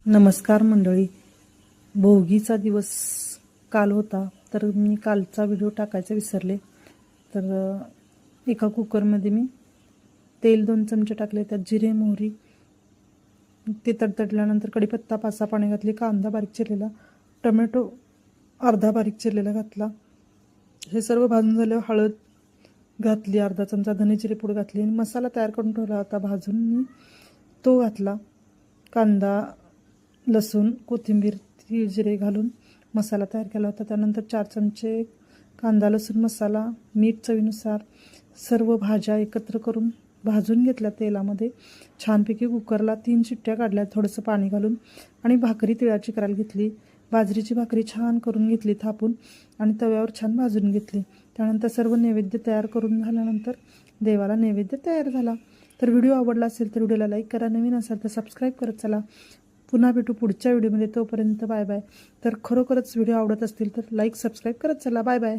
नमस्कार मंडळी. भोगीचा दिवस काल होता, तर मी कालचा व्हिडिओ टाकायचा विसरले. तर एका कुकरमध्ये मी तेल 2 चमचे टाकले, त्यात जिरे मोहरी ते तडतडल्यानंतर कढीपत्ता 5-6 पाने घातली, कांदा बारीक चिरलेला, टोमॅटो अर्धा बारीक चिरलेला घातला. हे सर्व भाजून झाल्यावर हळद घातली, अर्धा चमचा धने जिरे पूड घातली आणि मसाला तयार करून ठेवला होता भाजून मी तो घातला. कांदा लसूण कोथिंबीर तीळ जिरे घालून मसाला तयार केला होता. त्यानंतर 4 चमचे कांदा लसूण मसाला, मीठ चवीनुसार, सर्व भाज्या एकत्र करून भाजून घेतल्या तेलामध्ये. छानपैकी कुकरला 3 शिट्ट्या काढल्या थोडंसं पाणी घालून आणि भाकरी तिळाची करायला घेतली. बाजरीची भाकरी छान करून घेतली थापून आणि तव्यावर छान भाजून घेतली. त्यानंतर सर्व नैवेद्य तयार करून झाल्यानंतर देवाला नैवेद्य तयार झाला. तर व्हिडिओ आवडला असेल तर व्हिडिओला लाईक करा, नवीन असाल तर सबस्क्राईब करत चला. पुन्हा भेटू पुढच्या व्हिडिओमध्ये. तोपर्यंत बाय बाय. तर खरोखरच व्हिडिओ आवडत असतील तर लाईक सबस्क्राईब करत चला. Bye bye.